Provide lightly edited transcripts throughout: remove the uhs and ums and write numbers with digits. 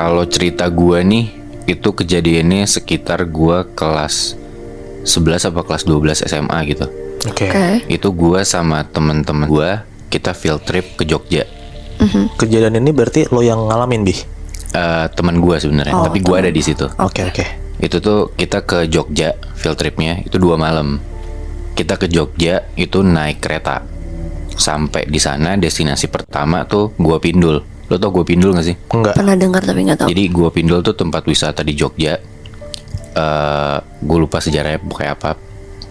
Kalau cerita gua nih, itu kejadiannya sekitar gua kelas 11 apa kelas 12 SMA gitu. Oke. Itu gua sama temen-temen gua, kita field trip ke Jogja. Kejadian ini berarti lo yang ngalamin, Bi? Teman gua sebenarnya, tapi gua ada di situ. Oke. Itu tuh kita ke Jogja, field tripnya itu 2 malam. Kita ke Jogja itu naik kereta. Sampai di sana destinasi pertama tuh Gua Pindul. Lo tau Gua Pindul gak sih? Enggak. Pernah dengar tapi nggak tahu. Jadi Gua Pindul tuh tempat wisata di Jogja. Gue lupa sejarahnya kayak apa.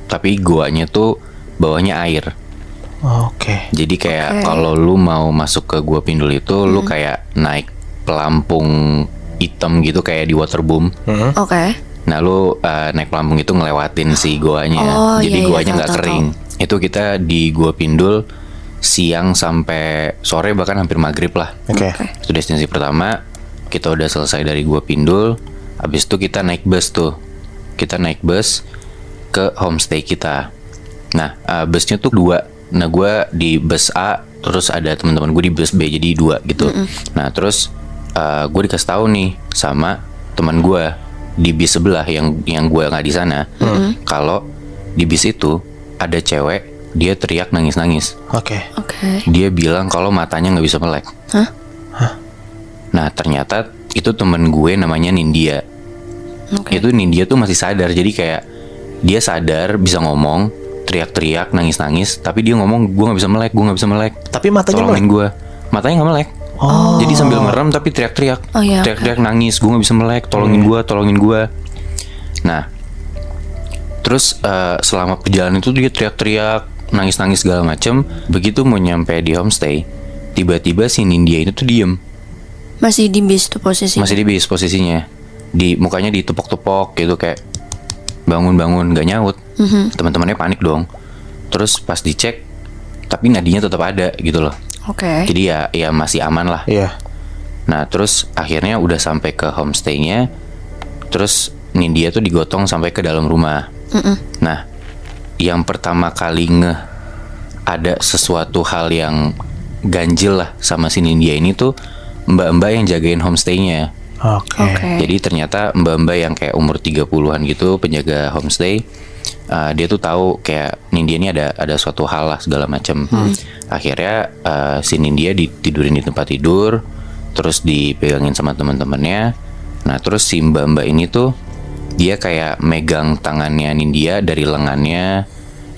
Tapi guanya tuh bawahnya air. Oke. Jadi kayak kalau lu mau masuk ke Gua Pindul itu lu kayak naik pelampung hitam gitu kayak di waterboom. Oke. Nah lu naik pelampung itu ngelewatin si goanya. Oh, Jadi iya, goanya tahu, nggak tahu, kering. Itu kita di Gua Pindul siang sampai sore bahkan hampir maghrib lah. Oke. Itu destinasi pertama. Kita udah selesai dari Gua Pindul. Habis itu kita naik bus tuh. Kita naik bus ke homestay kita. Nah busnya tuh 2. Nah gue di bus A, terus ada teman-teman gue di bus B, jadi 2 gitu. Nah terus gue dikasih tahu nih sama teman gue di bis sebelah yang gue nggak di sana, kalau di bis itu ada cewek, dia teriak nangis-nangis. Oke. Dia bilang kalau matanya nggak bisa melek. Nah ternyata itu temen gue namanya Nindya. Itu Nindya tuh masih sadar, jadi kayak dia sadar bisa ngomong, teriak-teriak, nangis-nangis, tapi dia ngomong gue nggak bisa melek. Tapi matanya Tolongin melek. gue, matanya nggak melek. Jadi sambil merem tapi teriak-teriak, Oh, iya, teriak-teriak nangis, gue nggak bisa melek, tolongin gue. Nah, terus selama perjalanan itu dia teriak-teriak, nangis-nangis segala macem. Begitu mau nyampe di homestay, tiba-tiba si Nindya itu tuh diem. Masih di bis tuh posisi. Masih di bis posisinya, di mukanya ditepok-tepok gitu kayak bangun-bangun, gak nyaut. Teman-temannya panik dong. Terus pas dicek, tapi nadinya tetap ada gitu loh. Oke. Jadi ya masih aman lah. Iya. Nah terus akhirnya udah sampai ke homestay-nya. Terus Nindya tuh digotong sampai ke dalam rumah. Nah yang pertama kali ada sesuatu hal yang ganjil lah sama si Nindya ini tuh mbak-mbak yang jagain homestay-nya. Oke. Jadi ternyata mbak-mbak yang kayak umur 30-an gitu, penjaga homestay, dia tuh tahu kayak Nindya ini ada suatu hal lah segala macam. Akhirnya si Nindya ditidurin di tempat tidur, terus dipegangin sama teman-temannya. Nah terus si mbak-mbak ini tuh dia kayak megang tangannya Nindya dari lengannya,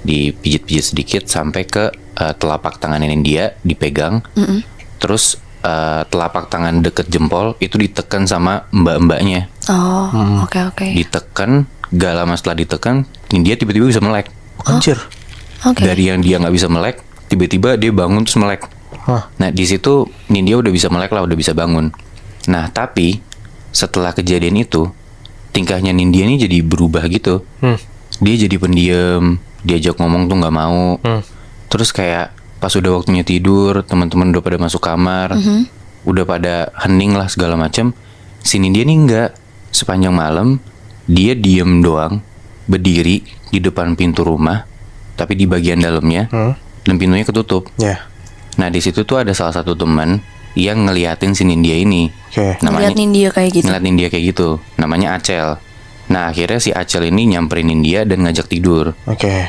dipijit-pijit sedikit sampai ke telapak tangannya Nindya dipegang. Terus telapak tangan deket jempol itu ditekan sama mbak-mbaknya. Oke. Ditekan, gak lama setelah ditekan, Nindya tiba-tiba bisa melek. Anjir. Oke. Dari yang dia nggak bisa melek, tiba-tiba dia bangun terus melek. Nah di situ Nindya udah bisa melek lah, udah bisa bangun. Nah tapi setelah kejadian itu, tingkahnya Nindya ini jadi berubah gitu. Dia jadi pendiam, diajak ngomong tuh nggak mau. Terus kayak pas udah waktunya tidur, teman-teman udah pada masuk kamar, udah pada hening lah segala macam. Si Nindya ini enggak. Sepanjang malam dia diem doang, berdiri di depan pintu rumah, tapi di bagian dalamnya dan pintunya ketutup. Ya. Nah di situ tuh ada salah satu teman yang ngeliatin si Nindya ini. Oke. Ngeliat Nindya kayak gitu. Ngeliat Nindya kayak gitu. Namanya Acel. Nah akhirnya si Acel ini nyamperin Nindya dan ngajak tidur. Oke.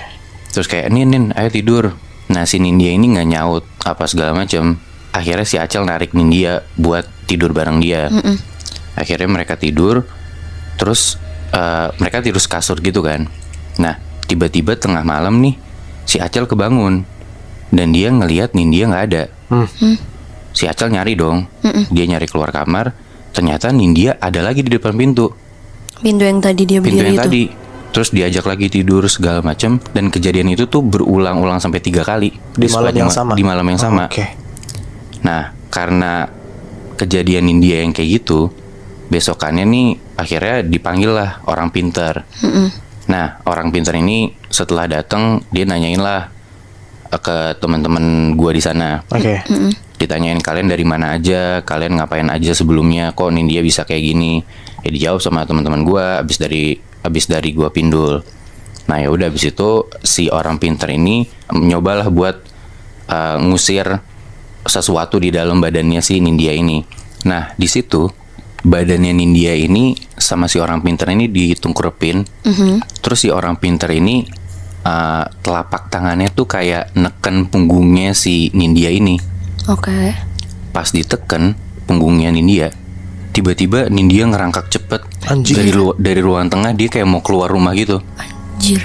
Terus kayak Nin ayo tidur. Nah si Nindya ini nggak nyaut apa segala macam. Akhirnya si Acel narik Nindya buat tidur bareng dia. Akhirnya mereka tidur. Terus mereka tidur kasur gitu kan. Nah tiba-tiba tengah malam nih si Acel kebangun dan dia ngelihat Nindya nggak ada. Si Acel nyari dong. Dia nyari keluar kamar. Ternyata Nindya ada lagi di depan pintu. Pintu yang tadi dia Pintu berdiri yang itu. tadi. Terus diajak lagi tidur segala macam. Dan kejadian itu tuh berulang-ulang sampai 3 kali Di malam sepanjang yang sama. Di malam yang sama. Oke. Nah karena kejadian Nindya yang kayak gitu, besokannya nih akhirnya dipanggil lah orang pinter. Nah orang pinter ini setelah datang dia nanyain lah ke teman-teman gua di sana. Oke. Ditanyain kalian dari mana aja, kalian ngapain aja sebelumnya, kok Nindya bisa kayak gini. Ya dijawab sama teman-teman gua abis dari Gua Pindul. Nah ya udah abis itu si orang pinter ini nyobalah buat ngusir sesuatu di dalam badannya si Nindya ini. Nah di situ badannya Nindya ini sama si orang pinter ini ditungkurepin. Terus si orang pinter ini telapak tangannya tuh kayak neken punggungnya si Nindya ini. Oke. Pas diteken punggungnya Nindya, tiba-tiba Nindya ngerangkak cepet. Anjing. Dari ruang tengah dia kayak mau keluar rumah gitu. Anjir.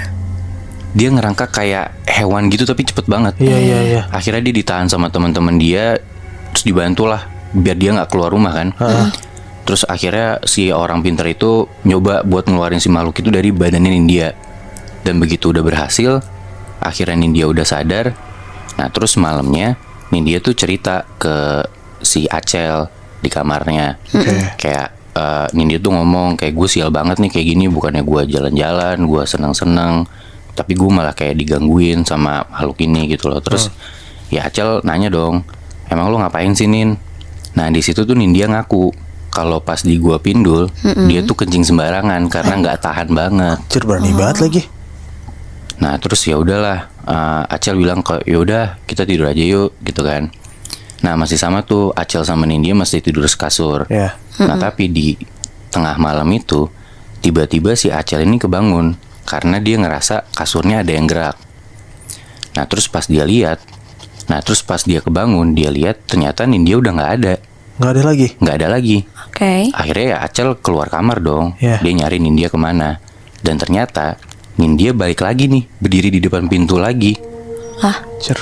Dia ngerangkak kayak hewan gitu tapi cepet banget. Iya. Akhirnya dia ditahan sama teman-teman dia, terus dibantulah biar dia nggak keluar rumah kan. Terus akhirnya si orang pintar itu nyoba buat ngeluarin si makhluk itu dari badannya Nindya. Dan begitu udah berhasil, akhirnya Nindya udah sadar. Nah terus malamnya Nindya tuh cerita ke si Acel di kamarnya. Kayak Nindya tuh ngomong kayak, gue sial banget nih kayak gini, bukannya gue jalan-jalan, gue seneng-seneng, tapi gue malah kayak digangguin sama makhluk ini gitu loh. Terus ya Acel nanya dong, emang lo ngapain sih Nin? Nah di situ tuh Nindya ngaku kalau pas di gua Pindul dia tuh kencing sembarangan karena nggak tahan banget. Anjir, berani banget lagi. Nah terus ya udahlah, Acel bilang kok yaudah kita tidur aja yuk gitu kan. Nah masih sama tuh Acel sama Nindya masih tidur sekasur. Nah tapi di tengah malam itu tiba-tiba si Acel ini kebangun karena dia ngerasa kasurnya ada yang gerak. Nah terus pas dia kebangun, dia lihat ternyata Nindya udah nggak ada. Nggak ada lagi. Oke. Akhirnya ya Acel keluar kamar dong. Yeah. Dia nyari Nindya kemana. Dan ternyata Nindya balik lagi nih, berdiri di depan pintu lagi. Anjir.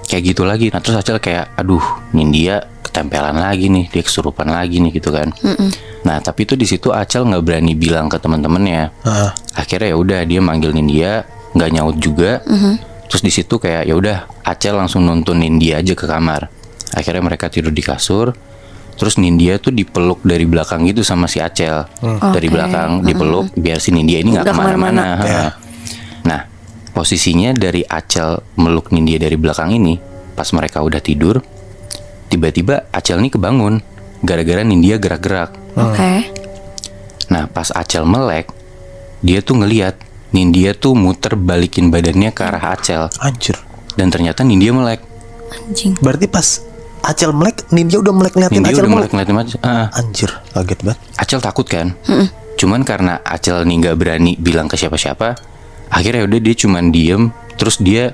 Kayak gitu lagi. Nah terus Acel kayak, aduh Nindya ketempelan lagi nih, dia kesurupan lagi nih gitu kan. Nah tapi itu di situ Acel nggak berani bilang ke teman-temannya. Akhirnya ya udah dia manggil Nindya, nggak nyaut juga. Terus di situ kayak ya udah Acel langsung nuntun Nindya aja ke kamar. Akhirnya mereka tidur di kasur. Terus Nindya tuh dipeluk dari belakang gitu sama si Acel. Dari belakang dipeluk biar si Nindya ini nggak kemana-mana. Nah posisinya dari Acel meluk Nindya dari belakang ini, pas mereka udah tidur, tiba-tiba Acel ini kebangun gara-gara Nindya gerak-gerak. Oke. Nah pas Acel melek, dia tuh ngeliat Nindya tuh muter balikin badannya ke arah Acel. Anjir. Dan ternyata Nindya melek. Anjing. Berarti pas Acel melek, Nindya udah melek ngeliatin Nindya Acel udah melek. melek ngeliatin Acel. Anjir, kaget banget. Acel takut kan. Cuman karena Acel nih nggak berani bilang ke siapa-siapa, akhirnya udah dia cuman diem. Terus dia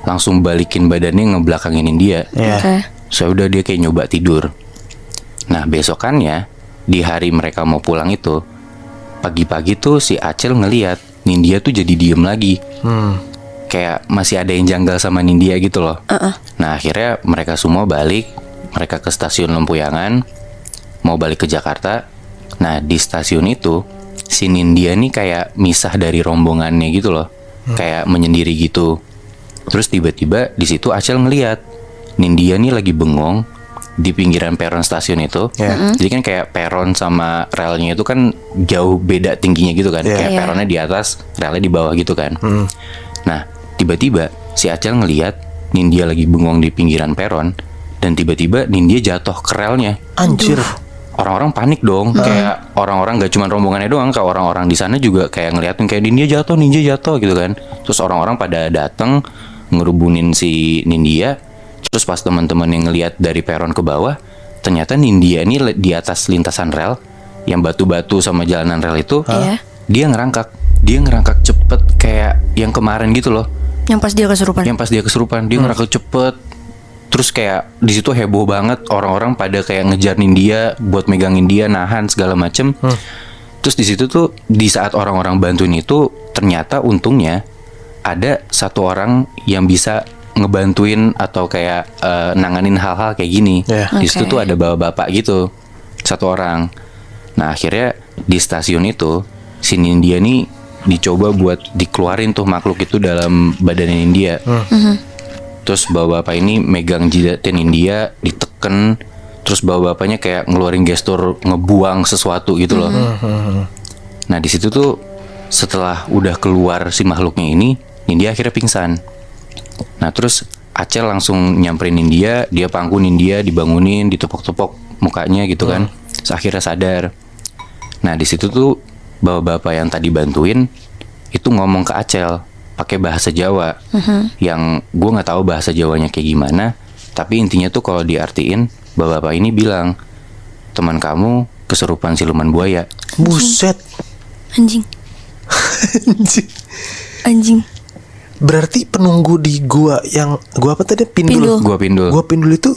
langsung balikin badannya ngebelakangin Nindya. Oke. So udah dia kayak nyoba tidur. Nah besokannya di hari mereka mau pulang itu, pagi-pagi tuh si Acel ngeliat Nindya tuh jadi diem lagi. Kayak masih ada yang janggal sama Nindya gitu loh. Nah akhirnya mereka semua balik. Mereka ke stasiun Lempuyangan, mau balik ke Jakarta. Nah di stasiun itu si Nindya nih kayak misah dari rombongannya gitu loh. Kayak menyendiri gitu. Terus tiba-tiba di situ Acel ngeliat Nindya nih lagi bengong di pinggiran peron stasiun itu. Jadi kan kayak peron sama relnya itu kan jauh beda tingginya gitu kan. Kayak peronnya di atas, relnya di bawah gitu kan. Nah tiba-tiba si Acel ngeliat Nindya lagi bengong di pinggiran peron. Dan tiba-tiba Nindya jatuh ke relnya. Anjir. Orang-orang panik dong. Kayak orang-orang gak cuma rombongannya doang, kayak orang-orang di sana juga kayak ngeliatin kayak Nindya jatuh gitu kan. Terus orang-orang pada datang ngerubunin si Nindya. Terus pas teman-teman yang ngeliat dari peron ke bawah, ternyata Nindya ini di atas lintasan rel, yang batu-batu sama jalanan rel itu, dia ngerangkak cepet kayak yang kemarin gitu loh. Yang pas dia kesurupan. Dia ngerangkak cepet. Terus kayak di situ heboh banget, orang-orang pada kayak ngejar Nindya buat megangin dia, nahan segala macem. Terus di situ tuh di saat orang-orang bantuin itu, ternyata untungnya ada satu orang yang bisa ngebantuin atau kayak nanganin hal-hal kayak gini. Di situ tuh ada bapak-bapak gitu, satu orang. Nah akhirnya di stasiun itu si Nindya nih dicoba buat dikeluarin tuh makhluk itu dalam badannya Nindya. Terus bapak-bapak ini megang jidatnya Nindya, diteken. Terus bapak-bapaknya kayak ngeluarin gestur ngebuang sesuatu gitu loh. Nah di situ tuh setelah udah keluar si makhluknya ini, Nindya akhirnya pingsan. Nah terus Acel langsung nyamperin Nindya, dia pangku Nindya, dibangunin, ditepok-tepok mukanya gitu kan. Terus akhirnya sadar. Nah di situ tuh bapak-bapak yang tadi bantuin itu ngomong ke Acel pakai bahasa Jawa, yang gue nggak tahu bahasa Jawanya kayak gimana. Tapi intinya tuh kalau diartiin, bapak-bapak ini bilang, teman kamu kesurupan siluman buaya. Buset. Anjing. Anjing. Anjing. Berarti penunggu di gua yang gua apa tadi? Pindul. Gua Pindul. Gua Pindul itu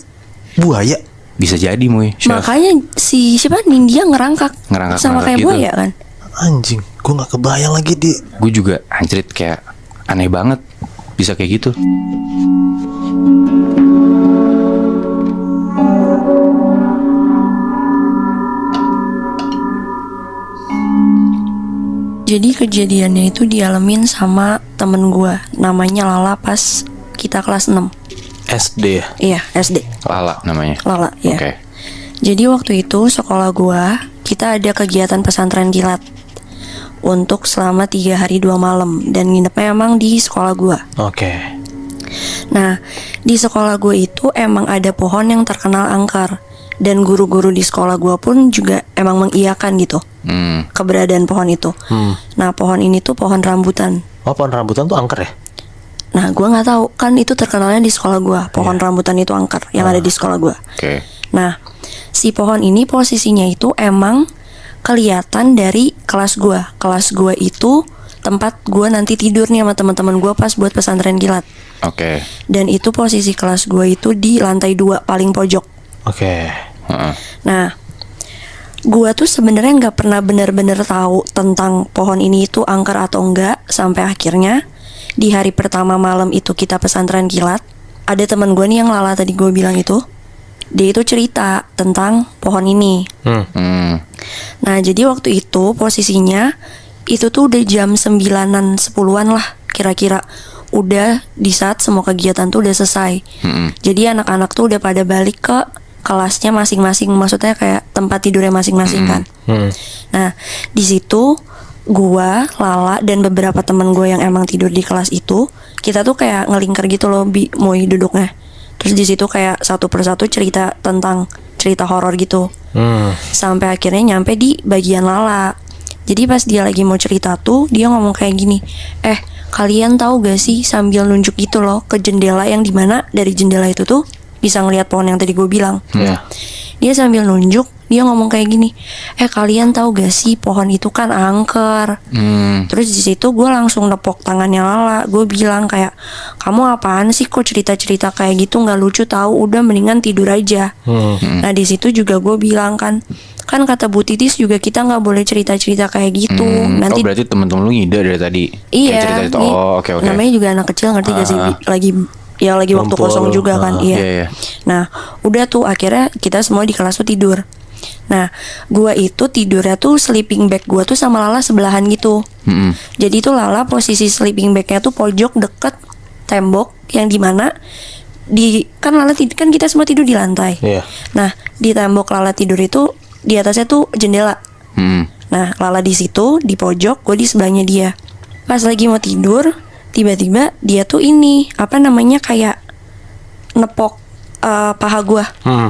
buaya. Bisa jadi Muy. Makanya si siapa Nindya ngerangkak sama kayak gitu. buaya kan. Anjing, gua nggak kebayang lagi di. Gue juga anjrit kayak aneh banget bisa kayak gitu. Jadi kejadiannya itu dialamin sama temen gue, namanya Lala pas kita kelas 6. SD ya? Iya, SD. Lala namanya. Lala, ya. Oke. Jadi waktu itu sekolah gue, kita ada kegiatan pesantren kilat untuk selama 3 hari 2 malam. Dan nginepnya emang di sekolah gue. Oke. Nah, di sekolah gue itu emang ada pohon yang terkenal angker. Dan guru-guru di sekolah gue pun juga emang mengiyakan gitu keberadaan pohon itu. Nah, pohon ini tuh pohon rambutan. Oh, pohon rambutan tuh angker ya? Nah, gue nggak tahu, kan itu terkenalnya di sekolah gue. Pohon rambutan itu angker yang ada di sekolah gue. Oke. Nah, si pohon ini posisinya itu emang kelihatan dari kelas gue. Kelas gue itu tempat gue nanti tidur nih sama teman-teman gue pas buat pesantren kilat. Oke. Dan itu posisi kelas gue itu di lantai 2 paling pojok. Oke. Nah, gua tuh sebenarnya nggak pernah benar-benar tahu tentang pohon ini itu angker atau enggak sampai akhirnya di hari pertama malam itu kita pesantren kilat, ada teman gua nih yang Lala tadi gua bilang itu, dia itu cerita tentang pohon ini. Nah, jadi waktu itu posisinya itu tuh udah jam 9-an 10-an lah kira-kira. Udah di saat semua kegiatan tuh udah selesai. Jadi anak-anak tuh udah pada balik ke kelasnya masing-masing, maksudnya kayak tempat tidurnya masing-masing kan. Nah, di situ gua, Lala, dan beberapa teman gue yang emang tidur di kelas itu, kita tuh kayak ngelingkar gitu loh, Moy duduknya. Terus di situ kayak satu persatu cerita tentang cerita horor gitu. Sampai akhirnya nyampe di bagian Lala. Jadi pas dia lagi mau cerita tuh, dia ngomong kayak gini, kalian tahu gak sih, sambil nunjuk gitu loh ke jendela yang dimana dari jendela itu tuh bisa ngelihat pohon yang tadi gue bilang. Dia sambil nunjuk, dia ngomong kayak gini, kalian tahu gak sih pohon itu kan angker. Terus di situ gue langsung nepok tangannya Lala. Gue bilang kayak, kamu apaan sih kok cerita-cerita kayak gitu, nggak lucu tahu, udah mendingan tidur aja. Nah di situ juga gue bilang kan kata Bu Titis juga kita nggak boleh cerita-cerita kayak gitu. Nanti berarti temen-temen lu ngide dari tadi. Iya. Cerita itu. Oh, oke. Namanya juga anak kecil, ngerti gak sih? Lagi waktu kosong juga kan. Iya. Nah, udah tuh akhirnya kita semua di kelas tuh tidur. Nah, gua itu tidurnya tuh sleeping bag gua tuh sama Lala sebelahan gitu. Jadi tuh Lala posisi sleeping bagnya tuh pojok deket tembok yang dimana kan Lala kan kita semua tidur di lantai. Nah, di tembok Lala tidur itu di atasnya tuh jendela. Nah, Lala di situ di pojok, gue di sebelahnya dia. Pas lagi mau tidur, tiba-tiba dia tuh ini kayak nepok paha gue.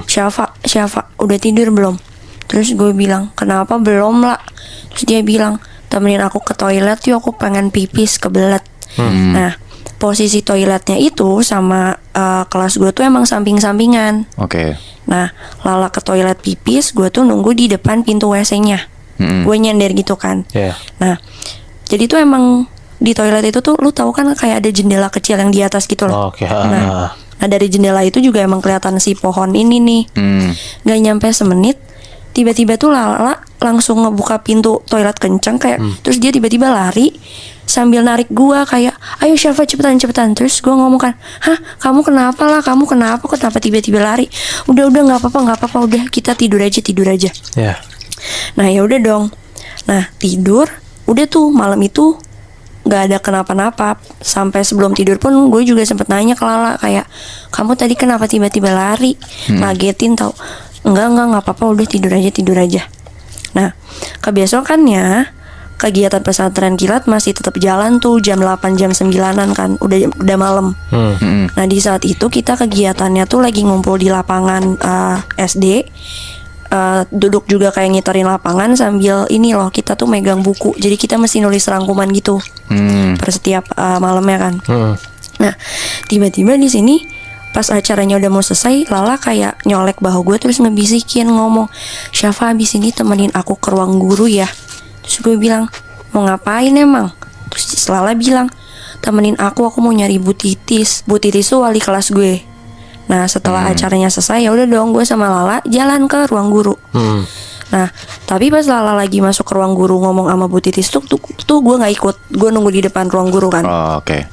Syafa udah tidur belum? Terus gue bilang, kenapa belum lah? Terus dia bilang, temenin aku ke toilet yuk, aku pengen pipis kebelet. Nah, posisi toiletnya itu sama kelas gue tuh emang samping-sampingan. Oke. Nah, Lala ke toilet pipis, gue tuh nunggu di depan pintu WC-nya. Gue nyender gitu kan. Nah, jadi tuh emang di toilet itu tuh lu tahu kan kayak ada jendela kecil yang di atas gitu loh. Nah, dari jendela itu juga emang kelihatan si pohon ini nih. Gak nyampe semenit, tiba-tiba tuh Lala langsung ngebuka pintu toilet kencang kayak, terus dia tiba-tiba lari sambil narik gua kayak, ayo Syafa cepetan. Terus gua ngomong kan, kamu kenapa lah, kenapa tiba-tiba lari? Udah nggak apa-apa, udah kita tidur aja. Nah ya udah dong. Nah tidur, udah tuh malam itu nggak ada kenapa-napa. Sampai sebelum tidur pun gue juga sempet nanya ke Lala kayak, kamu tadi kenapa tiba-tiba lari? Ngagetin tau. Enggak apa-apa, udah tidur aja. Nah, kebesokannya kegiatan pesantren kilat masih tetap jalan tuh jam 8 jam 9-an kan, udah malam. Nah, di saat itu kita kegiatannya tuh lagi ngumpul di lapangan SD. Duduk juga kayak ngiterin lapangan sambil ini loh, kita tuh megang buku. Jadi kita mesti nulis rangkuman gitu per setiap malamnya kan. Nah, tiba-tiba di sini Pas acaranya udah mau selesai, Lala kayak nyolek bahu gue terus ngebisikin ngomong, Syafa abis ini temenin aku ke ruang guru ya. Terus gue bilang, mau ngapain emang? Terus Lala bilang, temenin aku mau nyari Bu Titis. Bu Titis tuh wali kelas gue. Nah setelah acaranya selesai, ya udah dong gue sama Lala jalan ke ruang guru. Nah tapi pas Lala lagi masuk ke ruang guru ngomong sama Bu Titis tuh gue gak ikut. Gue nunggu di depan ruang guru kan. Oke.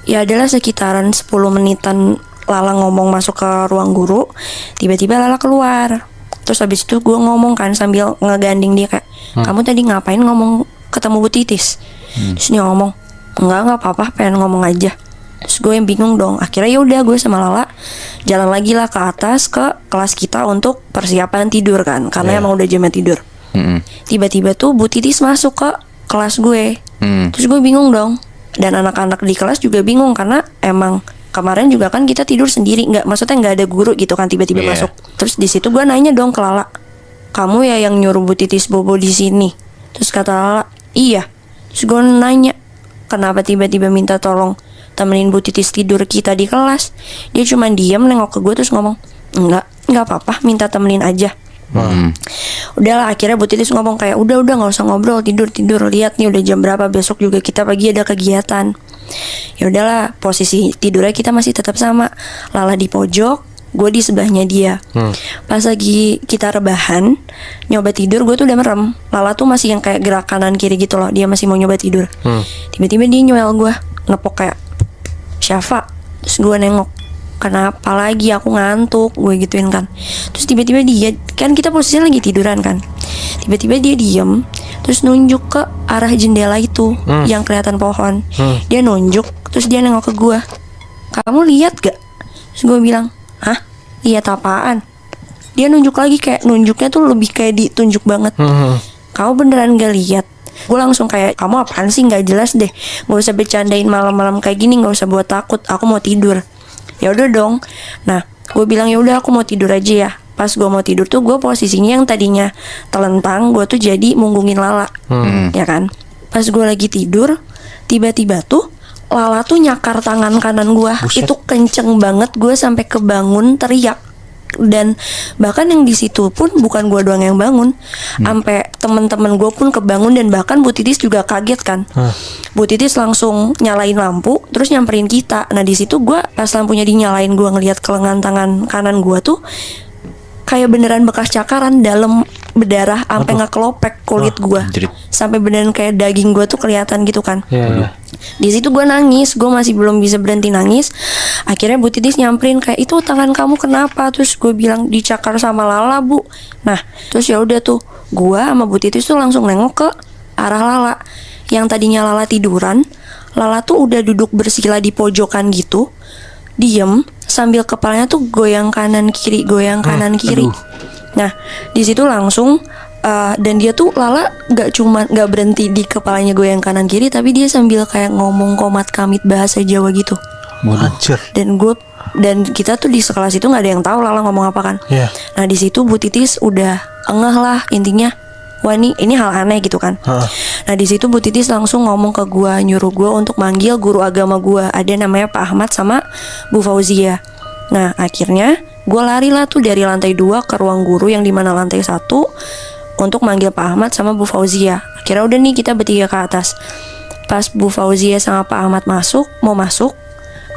Ya adalah sekitaran 10 menitan Lala ngomong masuk ke ruang guru. Tiba-tiba Lala keluar. Terus habis itu gue ngomong kan sambil ngeganding dia kayak, kamu tadi ngapain ngomong ketemu Bu Titis? Terus dia ngomong, enggak apa-apa, pengen ngomong aja. Terus gue yang bingung dong. Akhirnya ya udah gue sama Lala jalan lagi lah ke atas ke kelas kita untuk persiapan tidur kan, karena emang udah jamnya tidur. Tiba-tiba tuh Bu Titis masuk ke kelas gue. Terus gue bingung dong. Dan anak-anak di kelas juga bingung karena emang kemarin juga kan kita tidur sendiri, maksudnya nggak ada guru gitu kan, tiba-tiba masuk. Terus di situ gue nanya dong ke Lala, kamu ya yang nyuruh Bu Titis bobo di sini? Terus kata Lala, iya. Terus gue nanya, kenapa tiba-tiba minta tolong temenin Bu Titis tidur kita di kelas? Dia cuma diam nengok ke gue terus ngomong, nggak apa-apa, minta temenin aja. Udahlah akhirnya Bu Titis ngomong kayak udah nggak usah ngobrol, tidur, lihat nih udah jam berapa, besok juga kita pagi ada kegiatan. Ya udahlah, posisi tidurnya kita masih tetap sama. Lala di pojok, gue di sebelahnya dia. Pas lagi kita rebahan nyoba tidur, gue tuh udah merem. Lala tuh masih yang kayak gerak kanan kiri gitu loh, dia masih mau nyoba tidur. Tiba-tiba dia nyoel gue, nepok kayak, Syafa. Terus gue nengok, kenapa lagi, aku ngantuk, gue gituin kan. Terus tiba-tiba dia, kan kita posisinya lagi tiduran kan, tiba-tiba dia diem terus nunjuk ke arah jendela itu yang kelihatan pohon. Dia nunjuk terus dia nengok ke gue, kamu lihat gak? Terus gue bilang, hah? Lihat apaan? Dia nunjuk lagi, kayak nunjuknya tuh lebih kayak ditunjuk banget. Kamu beneran gak lihat? Gue langsung kayak, kamu apaan sih, gak jelas deh, gak usah bercandain malam-malam kayak gini, gak usah buat takut, aku mau tidur. Ya udah dong. Nah gue bilang ya udah aku mau tidur aja ya. Pas gue mau tidur tuh gue posisinya yang tadinya telentang, gue tuh jadi munggungin Lala. Ya kan. Pas gue lagi tidur, tiba-tiba tuh Lala tuh nyakar tangan kanan gue. Itu kenceng banget, gue sampai kebangun teriak. Dan bahkan yang di situ pun bukan gue doang yang bangun, sampai teman-teman gue pun kebangun, dan bahkan Bu Titis juga kaget kan. Bu Titis langsung nyalain lampu terus nyamperin kita. Nah di situ gue pas lampunya dinyalain, gue ngelihat ke lengan tangan kanan gue tuh kayak beneran bekas cakaran dalam, berdarah sampai ngekelopek kulit gue, sampai beneran kayak daging gue tuh kelihatan gitu kan. Di situ gue nangis, gue masih belum bisa berhenti nangis. Akhirnya Bu Titis nyamperin kayak, itu tangan kamu kenapa? Terus gue bilang, dicakar sama Lala Bu. Nah terus ya udah tuh gue sama Bu Titis tuh langsung nengok ke arah Lala. Yang tadinya Lala tiduran, Lala tuh udah duduk bersila di pojokan gitu, diem sambil kepalanya tuh goyang kanan kiri, goyang kanan kiri. Nah di situ langsung dan dia tuh Lala nggak berhenti di kepalanya goyang kanan kiri, tapi dia sambil kayak ngomong komat kamit bahasa Jawa gitu. Anjir. Dan kita tuh di sekelas itu nggak ada yang tahu Lala ngomong apa kan. Nah di situ Bu Titis udah engeh lah, intinya wah ini hal aneh gitu kan. Nah di situ Bu Titis langsung ngomong ke gua, nyuruh gua untuk manggil guru agama gua, ada namanya Pak Ahmad sama Bu Fauzia. Nah akhirnya gua lari lah tuh dari lantai 2 ke ruang guru yang dimana lantai 1 untuk manggil Pak Ahmad sama Bu Fauzia. Akhirnya udah nih kita bertiga ke atas. Pas Bu Fauzia sama Pak Ahmad mau masuk,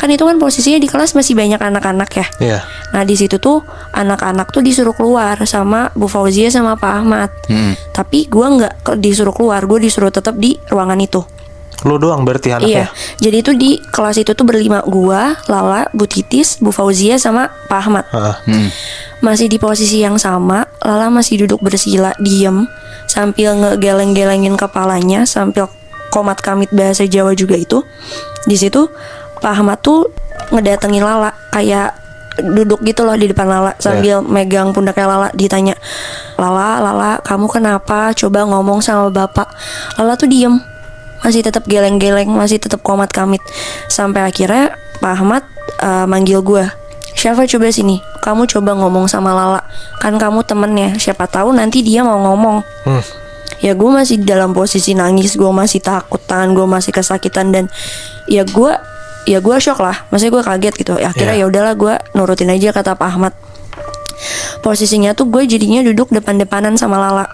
kan itu kan posisinya di kelas masih banyak anak-anak ya. Nah di situ tuh anak-anak tuh disuruh keluar sama Bu Fauzia sama Pak Ahmad. Tapi gue nggak disuruh keluar, gue disuruh tetap di ruangan itu. Lo doang berarti anaknya? Iya. Jadi itu di kelas itu tuh berlima, gue, Lala, Bu Titis, Bu Fauzia sama Pak Ahmad. Masih di posisi yang sama. Lala masih duduk bersila, diem sambil ngegeleng-gelengin kepalanya, sambil komat kamit bahasa Jawa juga itu. Di situ Pak Ahmad tuh ngedatengin Lala, kayak duduk gitu loh di depan Lala sambil megang pundaknya Lala, ditanya, Lala, kamu kenapa? Coba ngomong sama bapak. Lala tuh diem, masih tetap geleng-geleng, masih tetap komat kamit. Sampai akhirnya Pak Ahmad manggil gue, Syafa coba sini, kamu coba ngomong sama Lala, kan kamu temennya, siapa tahu nanti dia mau ngomong. Ya gue masih dalam posisi nangis, gue masih takut, tangan gue masih kesakitan, dan ya gue ya gue shock lah, maksudnya gue kaget gitu. Akhirnya ya udahlah gue nurutin aja kata Pak Ahmad. Posisinya tuh gue jadinya duduk depan-depanan sama Lala.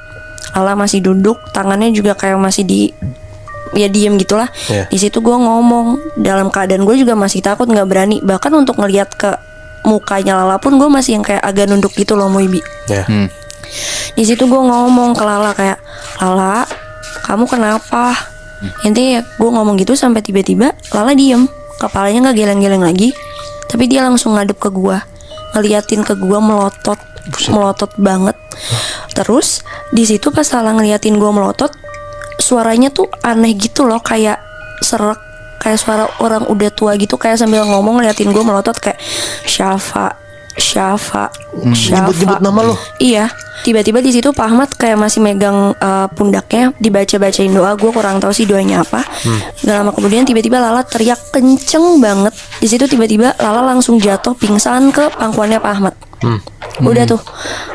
Lala masih duduk, tangannya juga kayak masih ya diem gitulah. Di situ gue ngomong dalam keadaan gue juga masih takut, nggak berani. Bahkan untuk ngelihat ke mukanya Lala pun gue masih yang kayak agak nunduk gitu loh, Moibi. Di situ gue ngomong ke Lala kayak, Lala, kamu kenapa? Intinya ya gue ngomong gitu sampai tiba-tiba Lala diem, kepalanya nggak geleng-geleng lagi, tapi dia langsung ngadep ke gue, ngeliatin ke gue melotot banget. Terus di situ pas Lala ngeliatin gue melotot, suaranya tuh aneh gitu loh, kayak serak, kayak suara orang udah tua gitu, kayak sambil ngomong ngeliatin gue melotot kayak Syafa. Nyebut-nyebut nama lo. Iya. Tiba-tiba di situ Pak Ahmad kayak masih megang pundaknya, dibaca-bacain doa. Gue kurang tahu sih doanya apa. Gak lama kemudian tiba-tiba Lala teriak kenceng banget. Di situ tiba-tiba Lala langsung jatuh pingsan ke pangkuannya Pak Ahmad. Udah tuh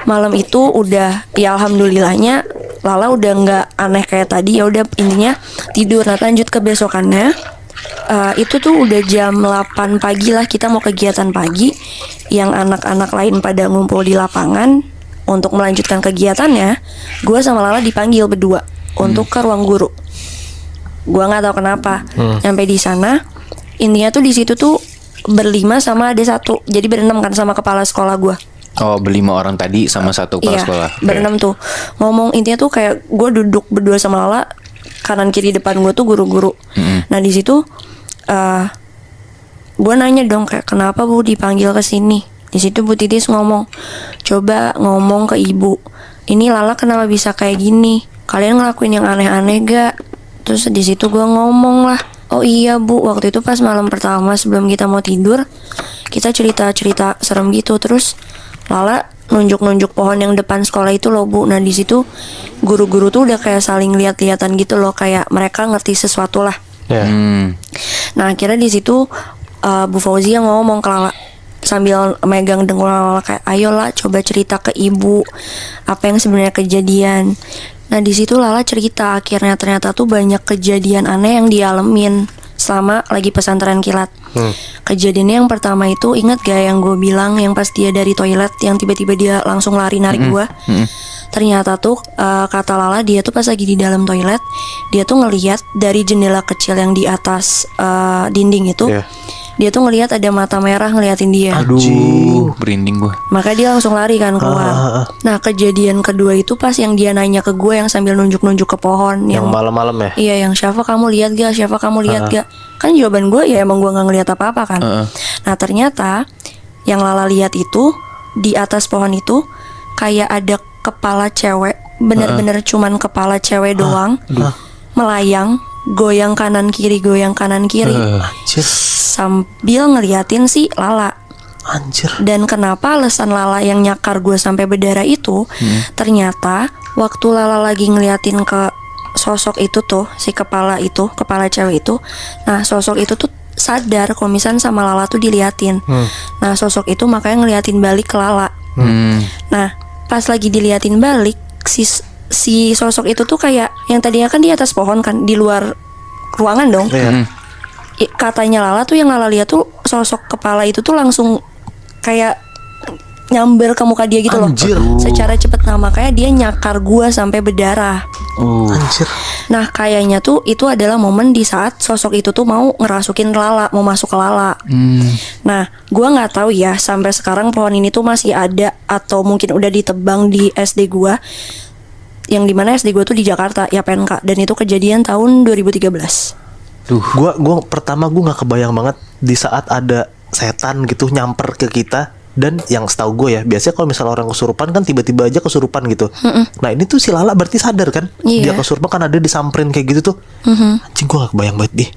malam itu udah, ya alhamdulillahnya Lala udah nggak aneh kayak tadi. Ya udah intinya tidur. Nah lanjut ke besokannya. Itu tuh udah jam 8 pagi lah, kita mau kegiatan pagi. Yang anak-anak lain pada ngumpul di lapangan untuk melanjutkan kegiatannya. Gue sama Lala dipanggil berdua untuk ke ruang guru. Gue nggak tahu kenapa. Sampai di sana, intinya tuh di situ tuh berlima sama ada satu, jadi berenam kan sama kepala sekolah gue. Oh, berlima orang tadi sama satu kepala sekolah. Berenam tuh ngomong. Intinya tuh kayak gue duduk berdua sama Lala, kanan kiri depan gue tuh guru-guru. Nah di situ gue nanya dong kayak, kenapa Bu dipanggil ke sini? Di situ Bu Titis ngomong, coba ngomong ke ibu, ini Lala kenapa bisa kayak gini? Kalian ngelakuin yang aneh-aneh gak? Terus di situ gue ngomong lah, oh iya Bu, waktu itu pas malam pertama sebelum kita mau tidur, kita cerita-cerita serem gitu. Terus Lala nunjuk-nunjuk pohon yang depan sekolah itu loh Bu. Nah di situ guru-guru tuh udah kayak saling lihat-lihatan gitu loh, kayak mereka ngerti sesuatu lah. Nah akhirnya di situ Bu Fauzi yang ngomong ke Lala sambil megang dengkul Lala kayak, ayolah coba cerita ke ibu apa yang sebenarnya kejadian. Nah di situ Lala cerita, akhirnya ternyata tuh banyak kejadian aneh yang dialamin selama lagi pesantren kilat. Kejadiannya yang pertama itu, ingat gak yang gue bilang yang pas dia dari toilet yang tiba-tiba dia langsung lari narik gue? Ternyata tuh kata Lala, dia tuh pas lagi di dalam toilet, dia tuh ngelihat dari jendela kecil yang di atas dinding itu, dia tuh ngelihat ada mata merah ngeliatin dia. Aduh, berinding gue. Maka dia langsung lari kan keluar. Nah kejadian kedua itu pas yang dia nanya ke gue yang sambil nunjuk-nunjuk ke pohon, yang malam-malam ya? Iya, yang Syafa kamu lihat gak? Syafa kamu lihat gak? Kan jawaban gue ya emang gue nggak ngelihat apa-apa kan. Nah ternyata yang Lala lihat itu di atas pohon itu kayak ada kepala cewek, bener-bener cuman kepala cewek doang, melayang, goyang kanan kiri, sambil ngeliatin si Lala. Anjir. Dan kenapa alasan Lala yang nyakar gue sampai berdarah itu, ternyata waktu Lala lagi ngeliatin ke sosok itu tuh, si kepala cewek itu, nah sosok itu tuh sadar kalau misalnya sama Lala tuh diliatin. Nah sosok itu makanya ngeliatin balik ke Lala. Nah pas lagi diliatin balik, si sosok itu tuh kayak yang tadinya kan di atas pohon kan, di luar ruangan dong. Katanya Lala tuh yang Lala lihat tuh sosok kepala itu tuh langsung kayak nyamber ke muka dia gitu loh. Secara cepet. Nah makanya dia nyakar gua sampai berdarah. Anjir. Nah kayaknya tuh itu adalah momen di saat sosok itu tuh mau ngerasukin Lala, mau masuk ke Lala. Nah gua nggak tahu ya sampai sekarang pohon ini tuh masih ada atau mungkin udah ditebang di SD gua, yang dimana SD gua tuh di Jakarta ya PNK, dan itu kejadian tahun 2013. Gua pertama gue nggak kebayang banget di saat ada setan gitu nyamper ke kita. Dan yang setahu gue ya, biasanya kalau misalnya orang kesurupan kan tiba-tiba aja kesurupan gitu. Nah ini tuh si Lala berarti sadar kan, dia kesurupan kan ada disamperin kayak gitu tuh. Anjing, gue gak kebayang banget deh.